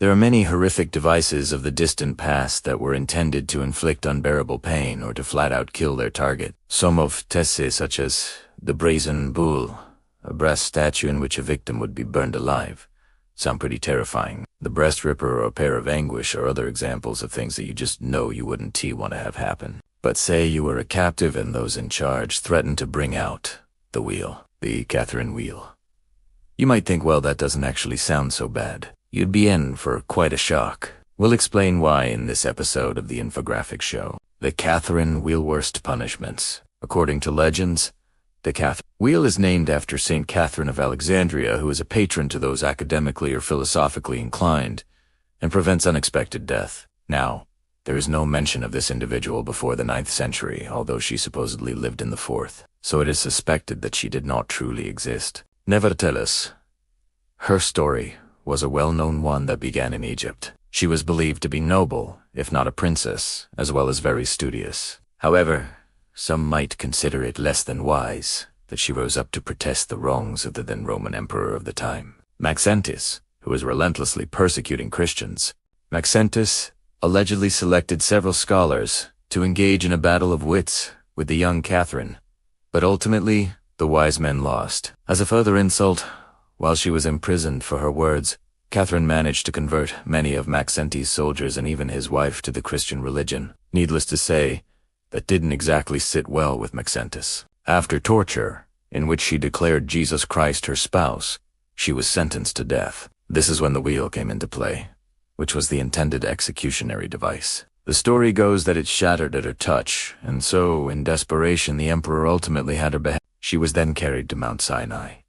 There are many horrific devices of the distant past that were intended to inflict unbearable pain or to flat-out kill their target. Some of tese, such as the brazen bull, a brass statue in which a victim would be burned alive, sound pretty terrifying. The breast ripper or a pair of anguish are other examples of things that you just know you wouldn't want to have happen. But say you were a captive and those in charge threatened to bring out the wheel, the Catherine wheel. You might think, well, that doesn't actually sound so bad. You'd be in for quite a shock. We'll explain why in this episode of the infographic show. The Catherine Wheel-worst punishments. According to legends, the Catherine wheel is named after St. Catherine of Alexandria, who is a patron to those academically or philosophically inclined, and prevents unexpected death. Now, there is no mention of this individual before the 9th century, although she supposedly lived in the 4th, so it is suspected that she did not truly exist. Nevertheless, her story was a well-known one that began in Egypt. She was believed to be noble, if not a princess, as well as very studious. However, some might consider it less than wise that she rose up to protest the wrongs of the then Roman emperor of the time, Maxentius, who was relentlessly persecuting Christians. Maxentius allegedly selected several scholars to engage in a battle of wits with the young Catherine, but ultimately the wise men lost. As a further insult, while she was imprisoned for her words, Catherine managed to convert many of Maxentius' soldiers and even his wife to the Christian religion. Needless to say, that didn't exactly sit well with Maxentius. After torture, in which she declared Jesus Christ her spouse, she was sentenced to death. This is when the wheel came into play, which was the intended executionary device. The story goes that it shattered at her touch, and so, in desperation, the emperor ultimately had her beheaded. She was then carried to Mount Sinai.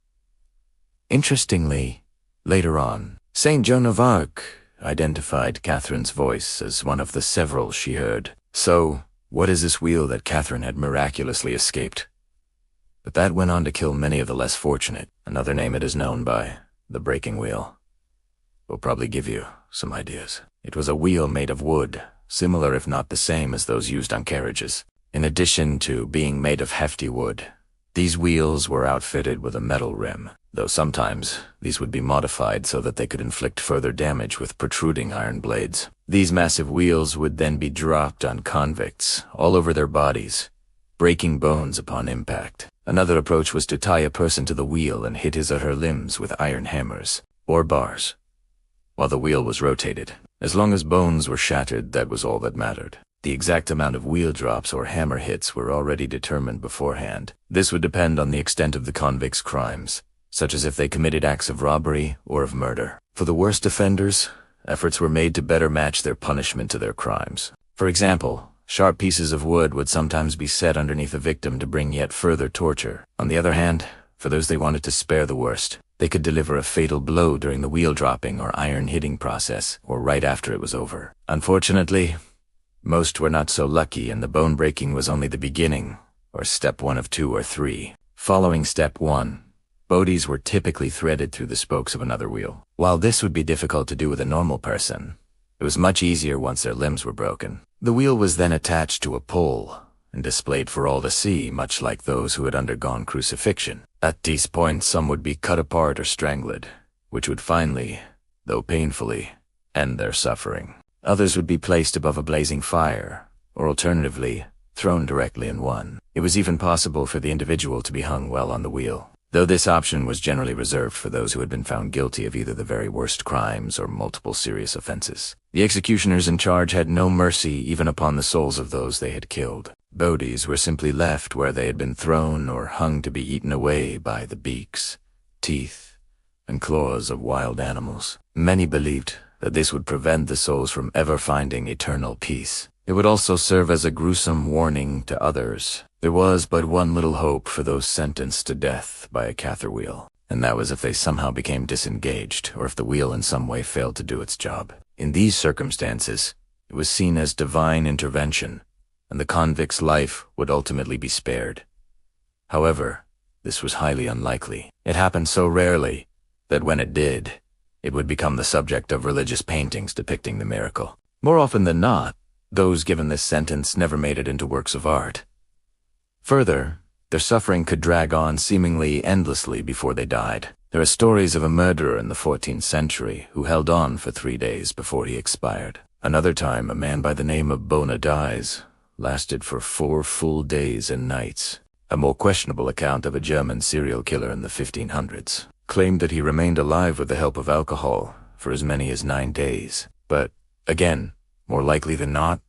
Interestingly, later on, Saint Joan of Arc identified Catherine's voice as one of the several she heard. So, what is this wheel that Catherine had miraculously escaped? But that went on to kill many of the less fortunate. Another name it is known by, the breaking wheel, will probably give you some ideas. It was a wheel made of wood, similar if not the same as those used on carriages. In addition to being made of hefty wood, these wheels were outfitted with a metal rim, though sometimes these would be modified so that they could inflict further damage with protruding iron blades. These massive wheels would then be dropped on convicts all over their bodies, breaking bones upon impact. Another approach was to tie a person to the wheel and hit his or her limbs with iron hammers or bars while the wheel was rotated. As long as bones were shattered, that was all that mattered. The exact amount of wheel drops or hammer hits were already determined beforehand. This would depend on the extent of the convicts' crimes, such as if they committed acts of robbery or of murder. For the worst offenders, efforts were made to better match their punishment to their crimes. For example, sharp pieces of wood would sometimes be set underneath a victim to bring yet further torture. On the other hand, for those they wanted to spare the worst, they could deliver a fatal blow during the wheel dropping or iron hitting process, or right after it was over. Unfortunately, most were not so lucky, and the bone breaking was only the beginning, or step 1 of 2 or 3. Following step 1, bodies were typically threaded through the spokes of another wheel. While this would be difficult to do with a normal person, it was much easier once their limbs were broken. The wheel was then attached to a pole and displayed for all to see, much like those who had undergone crucifixion. At these points, some would be cut apart or strangled, which would finally, though painfully, end their suffering. Others would be placed above a blazing fire, or alternatively, thrown directly in one. It was even possible for the individual to be hung while on the wheel, though this option was generally reserved for those who had been found guilty of either the very worst crimes or multiple serious offenses. The executioners in charge had no mercy even upon the souls of those they had killed. Bodies were simply left where they had been thrown or hung to be eaten away by the beaks, teeth, and claws of wild animals. Many believed that this would prevent the souls from ever finding eternal peace. It would also serve as a gruesome warning to others. There was but one little hope for those sentenced to death by a Catherine wheel, and that was if they somehow became disengaged or if the wheel in some way failed to do its job. In these circumstances, it was seen as divine intervention, and the convict's life would ultimately be spared. However, this was highly unlikely. It happened so rarely that when it did, it would become the subject of religious paintings depicting the miracle. More often than not, those given this sentence never made it into works of art. Further, their suffering could drag on seemingly endlessly before they died. There are stories of a murderer in the 14th century who held on for 3 days before he expired. Another time, a man by the name of Bona Dies lasted for 4 full days and nights. A more questionable account of a German serial killer in the 1500s claimed that he remained alive with the help of alcohol for as many as 9 days. But, again, more likely than not,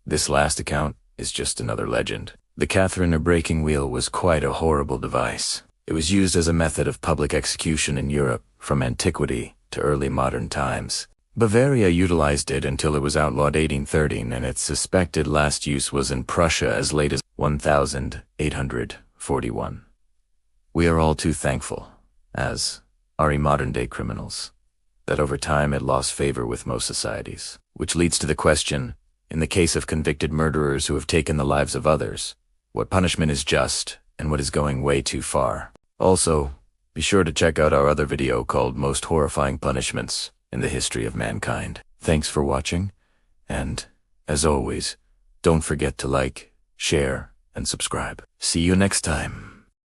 this last account is just another legend. The Catherine or breaking wheel was quite a horrible device. It was used as a method of public execution in Europe from antiquity to early modern times. Bavaria utilized it until it was outlawed 1813, and its suspected last use was in Prussia as late as 1841. We are all too thankful, as are modern-day criminals, that over time it lost favor with most societies. Which leads to the question, in the case of convicted murderers who have taken the lives of others, what punishment is just and what is going way too far? Also, be sure to check out our other video called Most Horrifying Punishments in the History of Mankind. Thanks for watching, and, as always, don't forget to like, share, and subscribe. See you next time.